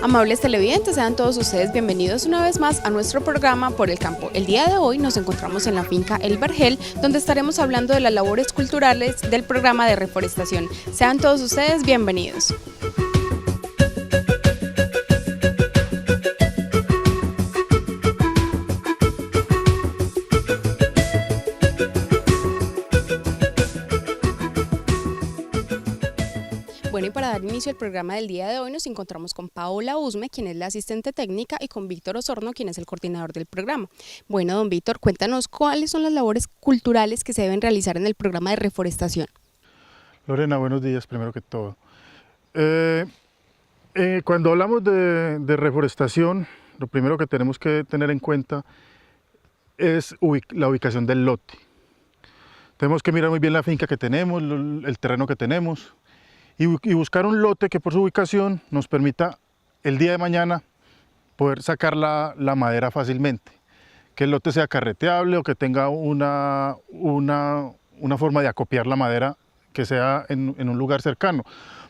Amables televidentes, sean todos ustedes bienvenidos una vez más a nuestro programa Por el Campo. El día de hoy nos encontramos en la finca El Vergel, donde estaremos hablando de las labores culturales del programa de reforestación. Sean todos ustedes bienvenidos. Bueno, y para dar inicio al programa del día de hoy nos encontramos con Paola Usme, quien es la asistente técnica, y con Víctor Osorno, quien es el coordinador del programa. Bueno, don Víctor, cuéntanos cuáles son las labores culturales que se deben realizar en el programa de reforestación. Lorena, buenos días, primero que todo. Cuando hablamos de reforestación, lo primero que tenemos que tener en cuenta es la ubicación del lote. Tenemos que mirar muy bien la finca que tenemos, el terreno que tenemos, y buscar un lote que por su ubicación nos permita el día de mañana poder sacar la madera fácilmente, que el lote sea carreteable o que tenga una forma de acopiar la madera que sea en un lugar cercano,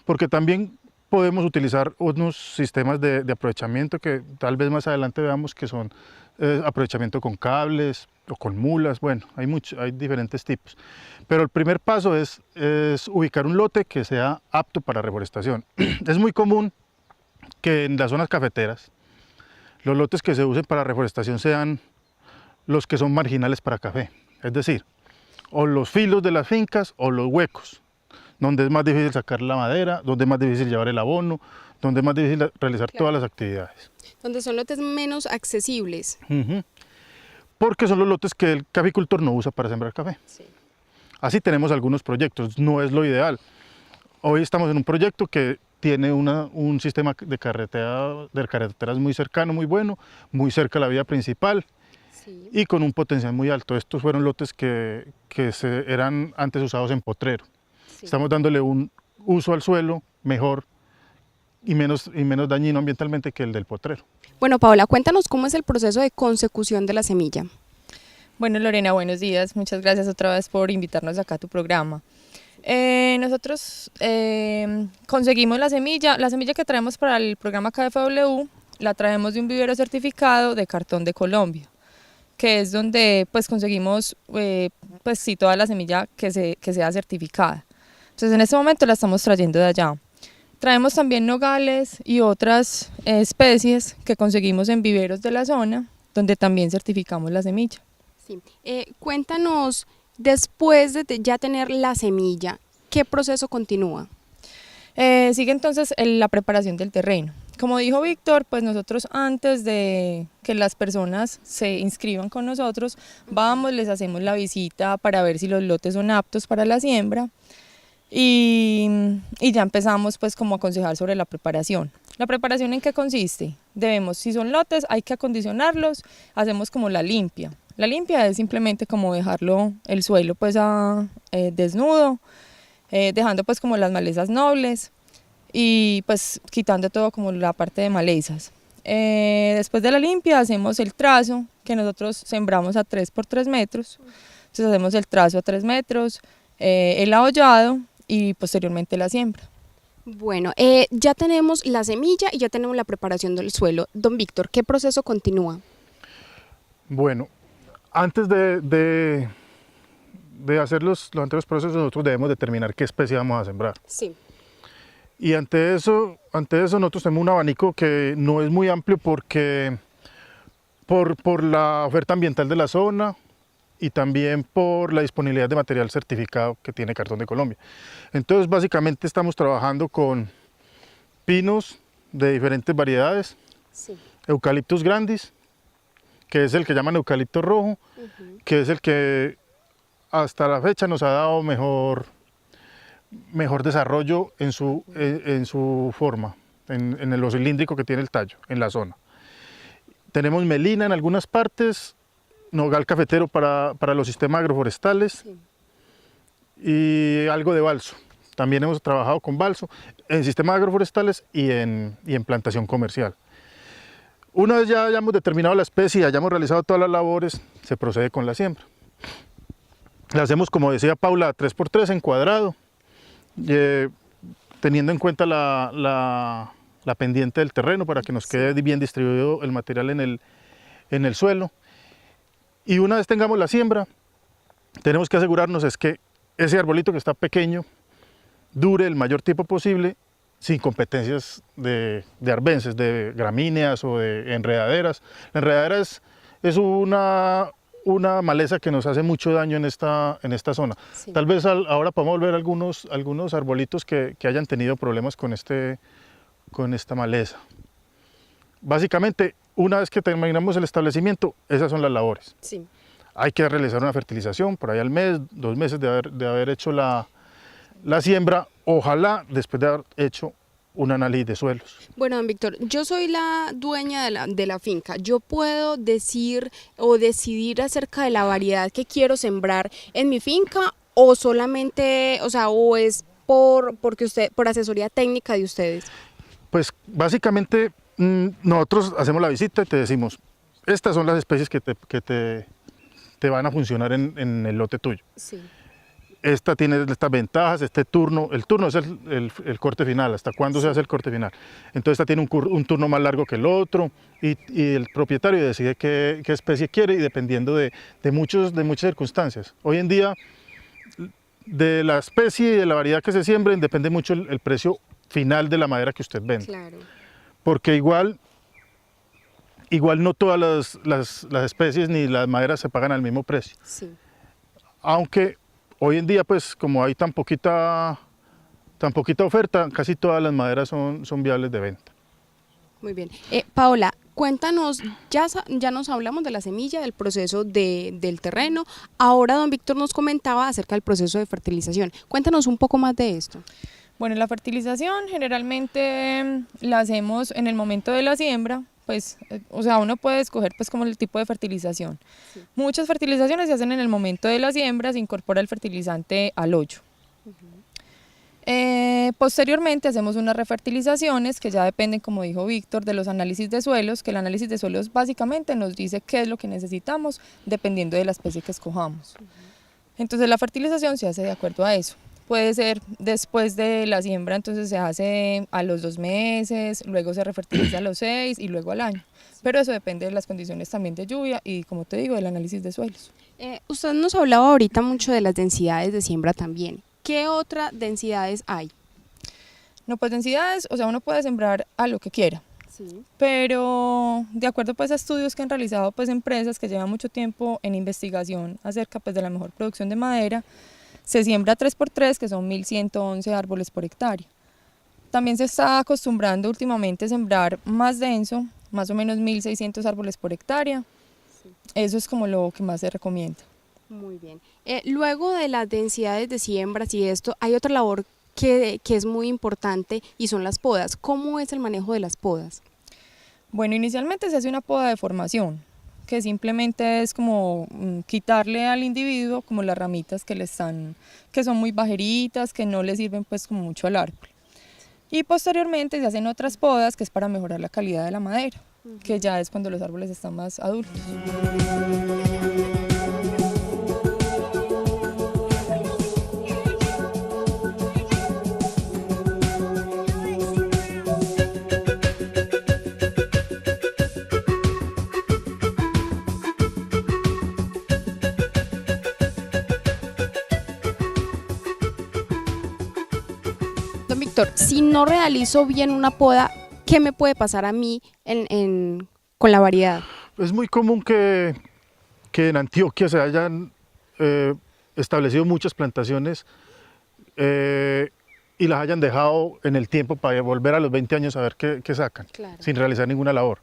porque también podemos utilizar unos sistemas de aprovechamiento que tal vez más adelante veamos, que son aprovechamiento con cables o con mulas. Bueno, hay diferentes tipos, pero el primer paso es ubicar un lote que sea apto para reforestación. Es muy común que en las zonas cafeteras los lotes que se usen para reforestación sean los que son marginales para café, es decir, o los filos de las fincas o los huecos, donde es más difícil sacar la madera, donde es más difícil llevar el abono, donde es más difícil realizar todas las actividades. Donde son lotes menos accesibles. Porque son los lotes que el caficultor no usa para sembrar café. Sí. Así tenemos algunos proyectos, no es lo ideal. Hoy estamos en un proyecto que tiene un sistema de carreteras muy cercano, muy bueno, muy cerca de la vía principal. Sí. Y con un potencial muy alto. Estos fueron lotes que eran antes usados en potrero. Sí. Estamos dándole un uso al suelo mejor y menos dañino ambientalmente que el del potrero. Bueno, Paola, cuéntanos cómo es el proceso de consecución de la semilla. Bueno, Lorena, buenos días. Muchas gracias otra vez por invitarnos acá a tu programa. Nosotros conseguimos la semilla que traemos para el programa KFW, la traemos de un vivero certificado de Cartón de Colombia, que es donde pues conseguimos pues sí, toda la semilla que sea certificada. Entonces en este momento la estamos trayendo de allá. Traemos también nogales y otras especies que conseguimos en viveros de la zona, donde también certificamos la semilla. Sí. Cuéntanos, después de ya tener la semilla, ¿qué proceso continúa? Sigue entonces la preparación del terreno. Como dijo Víctor, pues nosotros antes de que las personas se inscriban con nosotros, vamos, les hacemos la visita para ver si los lotes son aptos para la siembra. Y ya empezamos pues como a aconsejar sobre la preparación. ¿La preparación en qué consiste? Si son lotes, hay que acondicionarlos, hacemos como la limpia. La limpia es simplemente como dejarlo, el suelo pues desnudo, dejando pues como las malezas nobles y pues quitando todo como la parte de malezas. Después de la limpia hacemos el trazo, que nosotros sembramos a 3 por 3 metros, entonces hacemos el trazo a 3 metros, el ahollado y posteriormente la siembra. Bueno, ya tenemos la semilla y ya tenemos la preparación del suelo. Don Víctor, ¿qué proceso continúa? Bueno, antes de hacer los anteriores procesos, nosotros debemos determinar qué especie vamos a sembrar. Sí. Y ante eso nosotros tenemos un abanico que no es muy amplio porque por la oferta ambiental de la zona y también por la disponibilidad de material certificado que tiene Cartón de Colombia. Entonces básicamente estamos trabajando con pinos de diferentes variedades, sí. Eucaliptus grandis, que es el que llaman eucalipto rojo, que es el que hasta la fecha nos ha dado mejor desarrollo en su forma, en lo cilíndrico que tiene el tallo, en la zona. Tenemos melina en algunas partes, nogal cafetero para los sistemas agroforestales Sí. y algo de balso. También hemos trabajado con balso en sistemas agroforestales y en plantación comercial. Una vez ya hayamos determinado la especie y hayamos realizado todas las labores, se procede con la siembra. La hacemos, como decía Paula, 3x3 en cuadrado, teniendo en cuenta la pendiente del terreno para que nos quede bien distribuido el material en el suelo. Y una vez tengamos la siembra, tenemos que asegurarnos es que ese arbolito que está pequeño dure el mayor tiempo posible sin competencias de arbences, de gramíneas o de enredaderas. La enredadera es una maleza que nos hace mucho daño en esta zona. Sí. Tal vez ahora podemos ver algunos arbolitos que hayan tenido problemas con esta maleza. Básicamente, una vez que terminamos el establecimiento, esas son las labores. Sí. Hay que realizar una fertilización por ahí al mes, 2 meses de haber hecho la siembra, ojalá después de haber hecho un análisis de suelos. Bueno, don Víctor, yo soy la dueña de la finca. ¿Yo puedo decir o decidir acerca de la variedad que quiero sembrar en mi finca o solamente, o sea, o es por asesoría técnica de ustedes? Pues básicamente nosotros hacemos la visita y te decimos, estas son las especies que te van a funcionar en el lote tuyo. Sí. Esta tiene estas ventajas, el turno es el corte final, hasta cuándo se hace el corte final. Entonces esta tiene un turno más largo que el otro y el propietario decide qué especie quiere y dependiendo de muchas circunstancias. Hoy en día de la especie y de la variedad que se siembren depende mucho el precio final de la madera que usted vende. Claro. Porque igual no todas las especies ni las maderas se pagan al mismo precio. Sí. Aunque hoy en día, pues como hay tan poquita oferta, casi todas las maderas son viables de venta. Muy bien. Paola, cuéntanos, ya nos hablamos de la semilla, del proceso del terreno. Ahora don Víctor nos comentaba acerca del proceso de fertilización. Cuéntanos un poco más de esto. Bueno, la fertilización generalmente la hacemos en el momento de la siembra, pues, o sea, uno puede escoger pues como el tipo de fertilización. Sí. Muchas fertilizaciones se hacen en el momento de la siembra, se incorpora el fertilizante al hoyo. Posteriormente hacemos unas refertilizaciones que ya dependen, como dijo Víctor, de los análisis de suelos, que el análisis de suelos básicamente nos dice qué es lo que necesitamos dependiendo de la especie que escojamos. Entonces la fertilización se hace de acuerdo a eso. Puede ser después de la siembra, entonces se hace a los 2 meses, luego se refertiliza a los 6 y luego al año. Pero eso depende de las condiciones también de lluvia y, como te digo, del análisis de suelos. Usted nos hablaba ahorita mucho de las densidades de siembra también. ¿Qué otras densidades hay? No, pues densidades, o sea, uno puede sembrar a lo que quiera. Sí. Pero de acuerdo pues a estudios que han realizado pues empresas que llevan mucho tiempo en investigación acerca pues de la mejor producción de madera, se siembra 3x3, que son 1111 árboles por hectárea. También se está acostumbrando últimamente a sembrar más denso, más o menos 1600 árboles por hectárea. Sí. Eso es como lo que más se recomienda. Muy bien. Luego de las densidades de siembras y esto, hay otra labor que es muy importante y son las podas. ¿Cómo es el manejo de las podas? Bueno, inicialmente se hace una poda de formación, que simplemente es como quitarle al individuo como las ramitas que son muy bajeritas, que no le sirven pues como mucho al árbol. Y posteriormente se hacen otras podas que es para mejorar la calidad de la madera, que ya es cuando los árboles están más adultos. Don Víctor, si no realizo bien una poda, ¿qué me puede pasar a mí con la variedad? Es muy común que en Antioquia se hayan establecido muchas plantaciones y las hayan dejado en el tiempo para volver a los 20 años a ver qué sacan, claro, sin realizar ninguna labor.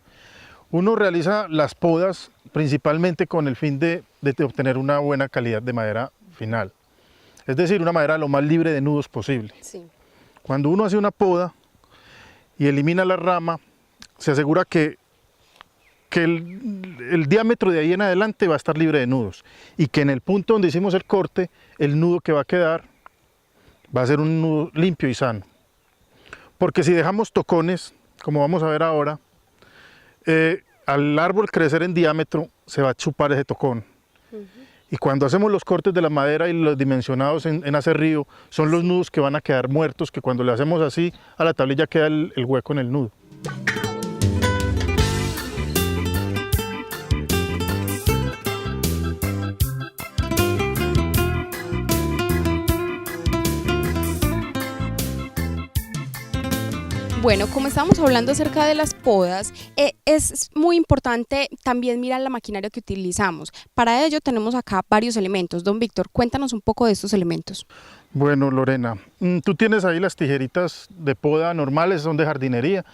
Uno realiza las podas principalmente con el fin de obtener una buena calidad de madera final, es decir, una madera lo más libre de nudos posible. Sí. Cuando uno hace una poda y elimina la rama, se asegura que que el diámetro de ahí en adelante va a estar libre de nudos y que en el punto donde hicimos el corte, el nudo que va a quedar va a ser un nudo limpio y sano. Porque si dejamos tocones, como vamos a ver ahora, al árbol crecer en diámetro se va a chupar ese tocón. Y cuando hacemos los cortes de la madera y los dimensionados en aserrío, son los nudos que van a quedar muertos, que cuando le hacemos así a la tablilla queda el hueco en el nudo. Bueno, como estábamos hablando acerca de las podas, es muy importante también mirar la maquinaria que utilizamos. Para ello tenemos acá varios elementos. Don Víctor, cuéntanos un poco de estos elementos. Bueno, Lorena, tú tienes ahí las tijeritas de poda normales, son de jardinería.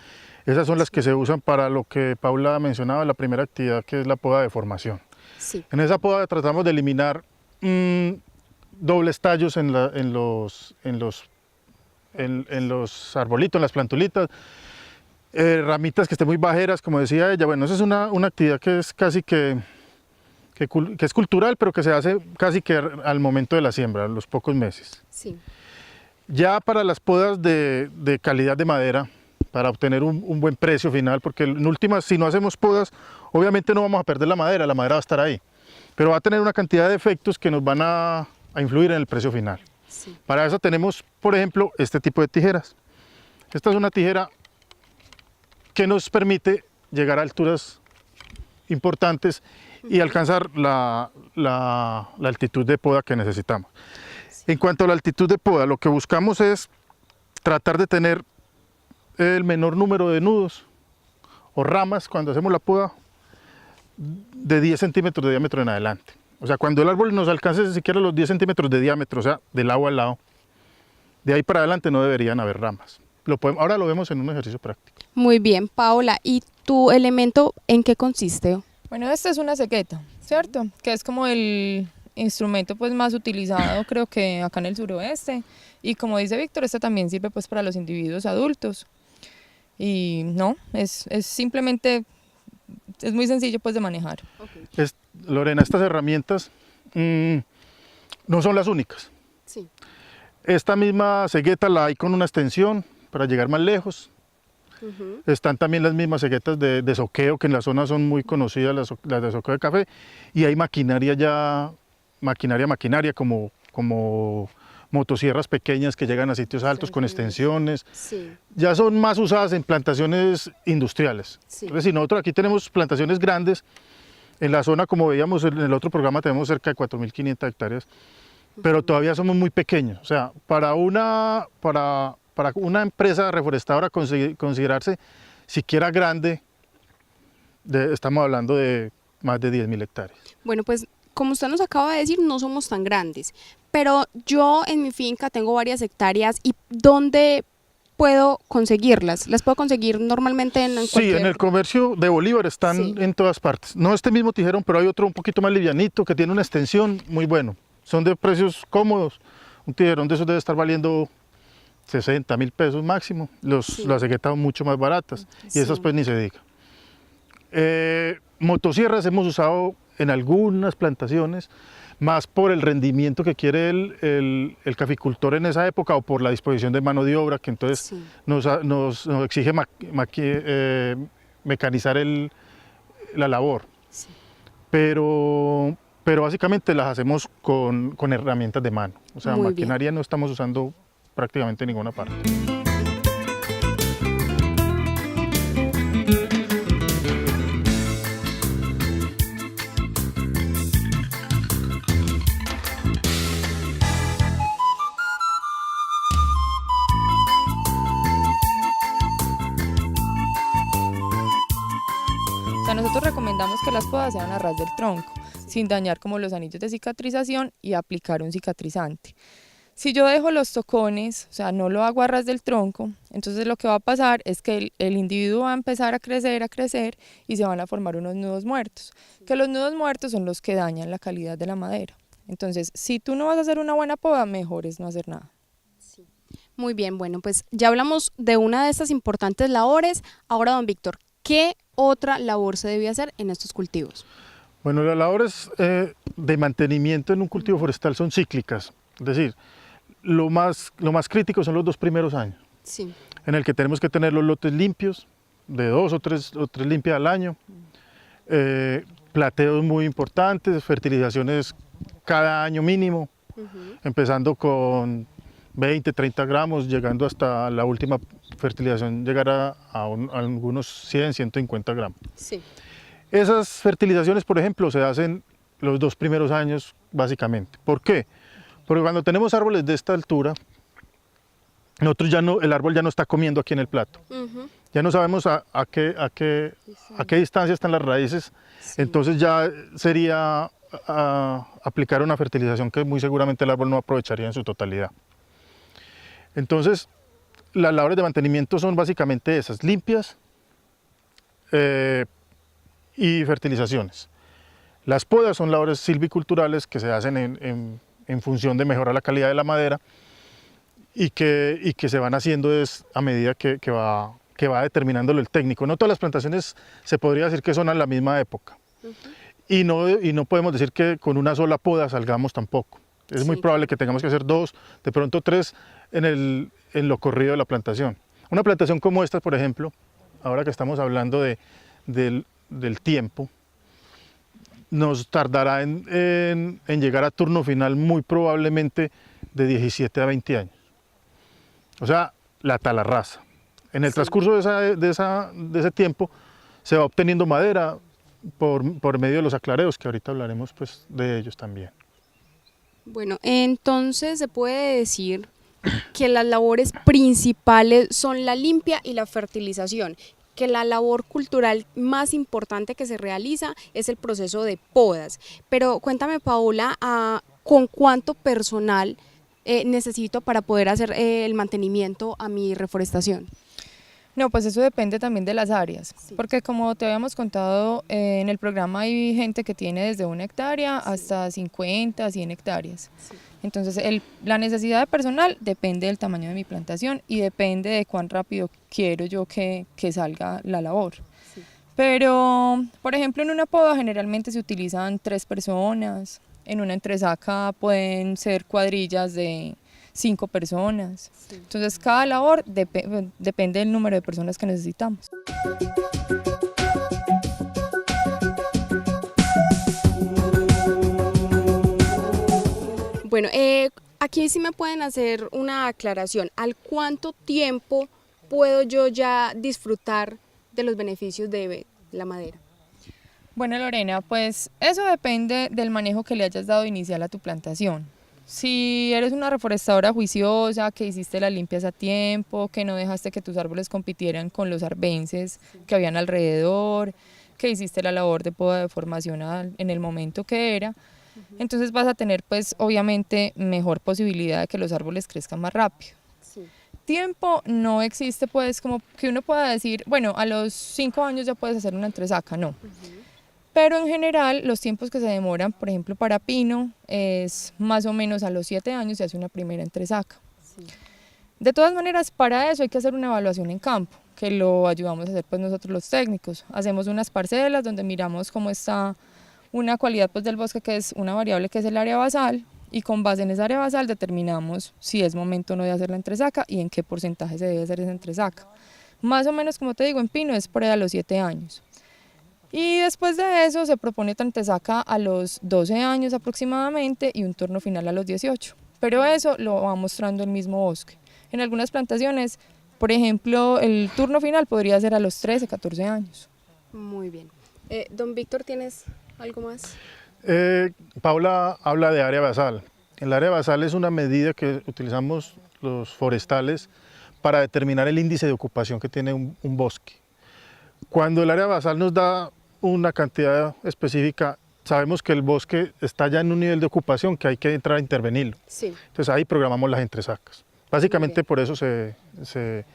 Esas son las que se usan para lo que Paula mencionaba, la primera actividad, que es la poda de formación. Sí. En esa poda tratamos de eliminar dobles tallos en los arbolitos, en las plantulitas, ramitas que estén muy bajeras, como decía ella. Bueno, esa es una actividad que es casi que es cultural, pero que se hace casi que al momento de la siembra, a los pocos meses. Sí. Ya para las podas de calidad de madera, para obtener un buen precio final, porque en últimas, si no hacemos podas, obviamente no vamos a perder la madera va a estar ahí, pero va a tener una cantidad de efectos que nos van a influir en el precio final. Sí. Para eso tenemos, por ejemplo, este tipo de tijeras. Esta es una tijera que nos permite llegar a alturas importantes y alcanzar la altitud de poda que necesitamos. En cuanto a la altitud de poda, lo que buscamos es tratar de tener el menor número de nudos o ramas cuando hacemos la poda de 10 centímetros de diámetro en adelante. O sea, cuando el árbol nos alcance siquiera los 10 centímetros de diámetro, o sea, de lado a lado, de ahí para adelante no deberían haber ramas. Ahora lo vemos en un ejercicio práctico. Muy bien, Paola. ¿Y tu elemento en qué consiste? Bueno, esta es una cequeta, ¿cierto? Que es como el instrumento pues más utilizado creo que acá en el suroeste. Y como dice Víctor, esta también sirve pues para los individuos adultos. Y no, es simplemente, es muy sencillo pues de manejar. Okay. Lorena, estas herramientas no son las únicas. Sí. Esta misma cegueta la hay con una extensión para llegar más lejos. Están también las mismas ceguetas de soqueo, que en la zona son muy conocidas, las de soqueo de café, y hay maquinaria como motosierras pequeñas que llegan a sitios altos con extensiones. Sí. Ya son más usadas en plantaciones industriales. Sí. Entonces, si nosotros aquí tenemos plantaciones grandes, en la zona, como veíamos en el otro programa, tenemos cerca de 4.500 hectáreas, pero todavía somos muy pequeños. O sea, para una empresa reforestadora considerarse siquiera grande, estamos hablando de más de 10.000 hectáreas. Bueno, pues como usted nos acaba de decir, no somos tan grandes, pero yo en mi finca tengo varias hectáreas. ¿Y dónde puedo conseguirlas? ¿Las puedo conseguir normalmente en cualquier...? Sí, en el comercio de Bolívar están Sí. en todas partes. No este mismo tijerón, pero hay otro un poquito más livianito que tiene una extensión muy bueno. Son de precios cómodos. Un tijerón de esos debe estar valiendo 60.000 pesos máximo. Sí. Las ceguetas mucho más baratas y esas Sí. pues ni se diga. Motosierras hemos usado en algunas plantaciones, más por el rendimiento que quiere el caficultor en esa época o por la disposición de mano de obra, que entonces Sí. nos exige mecanizar la labor. Sí. Pero básicamente las hacemos con herramientas de mano. O sea, Muy maquinaria no estamos usando prácticamente en ninguna parte. O sea, nosotros recomendamos que las podas sean a ras del tronco, sin dañar como los anillos de cicatrización y aplicar un cicatrizante. Si yo dejo los tocones, o sea, no lo hago a ras del tronco, entonces lo que va a pasar es que el individuo va a empezar a crecer y se van a formar unos nudos muertos, que los nudos muertos son los que dañan la calidad de la madera. Entonces, si tú no vas a hacer una buena poda, mejor es no hacer nada. Muy bien, bueno, pues ya hablamos de una de estas importantes labores. Ahora, don Víctor, ¿qué otra labor se debe hacer en estos cultivos? Bueno, las labores de mantenimiento en un cultivo forestal son cíclicas, es decir, lo más crítico son los 2 primeros años, Sí. en el que tenemos que tener los lotes limpios, de 2 o 3 limpias al año, plateos muy importantes, fertilizaciones cada año mínimo, empezando con 20, 30 gramos, llegando hasta la última fertilización, llegar a algunos 100, 150 gramos. Sí. Esas fertilizaciones, por ejemplo, se hacen los 2 primeros años básicamente. ¿Por qué? Porque cuando tenemos árboles de esta altura, nosotros el árbol ya no está comiendo aquí en el plato. Ya no sabemos a qué distancia están las raíces, Sí. entonces ya sería aplicar una fertilización que muy seguramente el árbol no aprovecharía en su totalidad. Entonces, las labores de mantenimiento son básicamente esas, limpias y fertilizaciones. Las podas son labores silviculturales que se hacen en función de mejorar la calidad de la madera y que se van haciendo a medida que va determinándolo el técnico. No todas las plantaciones se podría decir que son a la misma época. Y no podemos decir que con una sola poda salgamos tampoco. Es muy Sí. probable que tengamos que hacer 2, de pronto 3 en lo corrido de la plantación. Una plantación como esta, por ejemplo, ahora que estamos hablando del tiempo, nos tardará en llegar a turno final muy probablemente de 17 a 20 años. O sea, la talarraza. En el Sí. transcurso de ese tiempo se va obteniendo madera por medio de los aclareos, que ahorita hablaremos pues, de ellos también. Bueno, entonces se puede decir que las labores principales son la limpia y la fertilización, que la labor cultural más importante que se realiza es el proceso de podas. Pero cuéntame, Paola, ¿con cuánto personal necesito para poder hacer el mantenimiento a mi reforestación? No, pues eso depende también de las áreas, Sí. porque como te habíamos contado, en el programa hay gente que tiene desde 1 hectárea hasta 50, 100 hectáreas. Sí. Entonces la necesidad de personal depende del tamaño de mi plantación y depende de cuán rápido quiero yo que salga la labor. Sí. Pero, por ejemplo, en una poda generalmente se utilizan 3 personas, en una entresaca pueden ser cuadrillas de 5 personas. Sí. Entonces cada labor depende del número de personas que necesitamos. Bueno, aquí sí me pueden hacer una aclaración. ¿Al cuánto tiempo puedo yo ya disfrutar de los beneficios de la madera? Bueno, Lorena, pues eso depende del manejo que le hayas dado inicial a tu plantación. Si eres una reforestadora juiciosa, que hiciste las limpias a tiempo, que no dejaste que tus árboles compitieran con los arbences que habían alrededor, que hiciste la labor de poda de formación en el momento que era, entonces vas a tener pues obviamente mejor posibilidad de que los árboles crezcan más rápido. Sí. Tiempo no existe pues como que uno pueda decir, bueno, a los 5 años ya puedes hacer una entresaca, no. Pero en general los tiempos que se demoran, por ejemplo para pino, es más o menos a los 7 años se hace una primera entresaca. Sí. De todas maneras, para eso hay que hacer una evaluación en campo, que lo ayudamos a hacer pues nosotros los técnicos. Hacemos unas parcelas donde miramos cómo está una cualidad pues del bosque, que es una variable que es el área basal, y con base en esa área basal determinamos si es momento o no de hacer la entresaca y en qué porcentaje se debe hacer esa entresaca. Más o menos, como te digo, en pino es por ahí a los 7 años. Y después de eso se propone otra entresaca a los 12 años aproximadamente y un turno final a los 18. Pero eso lo va mostrando el mismo bosque. En algunas plantaciones, por ejemplo, el turno final podría ser a los 13, 14 años. Muy bien. Don Víctor, ¿tienes algo más? Paula habla de área basal. El área basal es una medida que utilizamos los forestales para determinar el índice de ocupación que tiene un bosque. Cuando el área basal nos da una cantidad específica, sabemos que el bosque está ya en un nivel de ocupación que hay que entrar a intervenirlo. Sí. Entonces ahí programamos las entresacas. Básicamente por eso se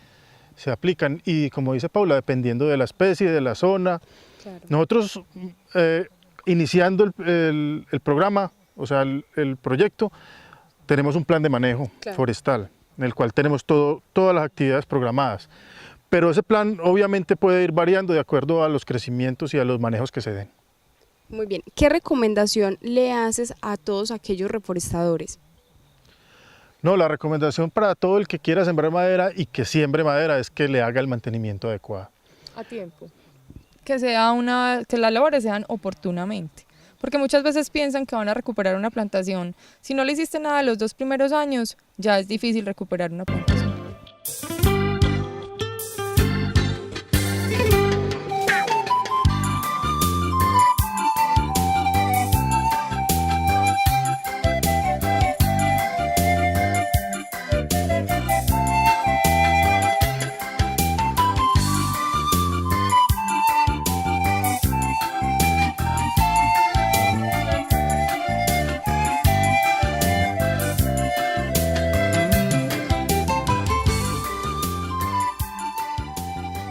aplican y, como dice Paula, dependiendo de la especie, de la zona. Claro. Nosotros iniciando el programa, o sea, el proyecto, tenemos un plan de manejo Claro. forestal en el cual tenemos todas las actividades programadas. pero ese plan obviamente puede ir variando de acuerdo a los crecimientos y a los manejos que se den. Muy bien, ¿qué recomendación le haces a todos aquellos reforestadores? No, la recomendación para todo el que quiera sembrar madera y que siembre madera es que le haga el mantenimiento adecuado. A tiempo. Que las labores sean oportunamente. Porque muchas veces piensan que van a recuperar una plantación. Si no le hiciste nada los 2 primeros años, ya es difícil recuperar una plantación.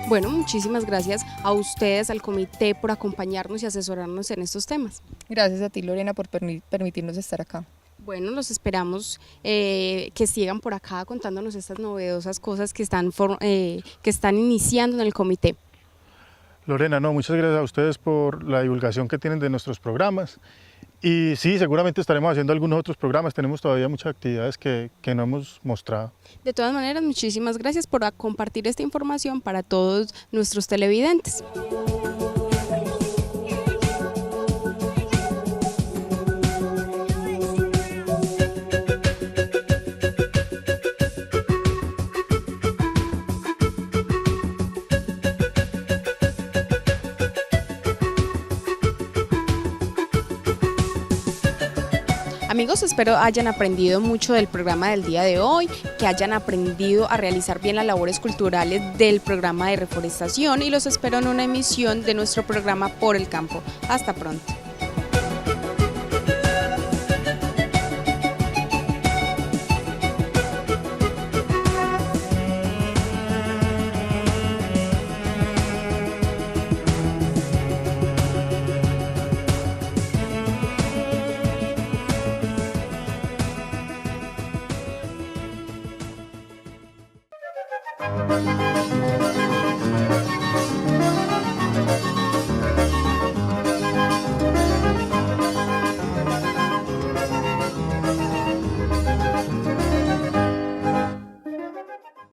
Bueno, muchísimas gracias a ustedes, al comité, por acompañarnos y asesorarnos en estos temas. Gracias a ti, Lorena, por permitirnos estar acá. Bueno, los esperamos que sigan por acá contándonos estas novedosas cosas que están iniciando en el comité. Lorena, no, muchas gracias a ustedes por la divulgación que tienen de nuestros programas. Y sí, seguramente estaremos haciendo algunos otros programas, tenemos todavía muchas actividades que no hemos mostrado. De todas maneras, muchísimas gracias por compartir esta información para todos nuestros televidentes. Amigos, espero hayan aprendido mucho del programa del día de hoy, que hayan aprendido a realizar bien las labores culturales del programa de reforestación y los espero en una emisión de nuestro programa Por el Campo. Hasta pronto.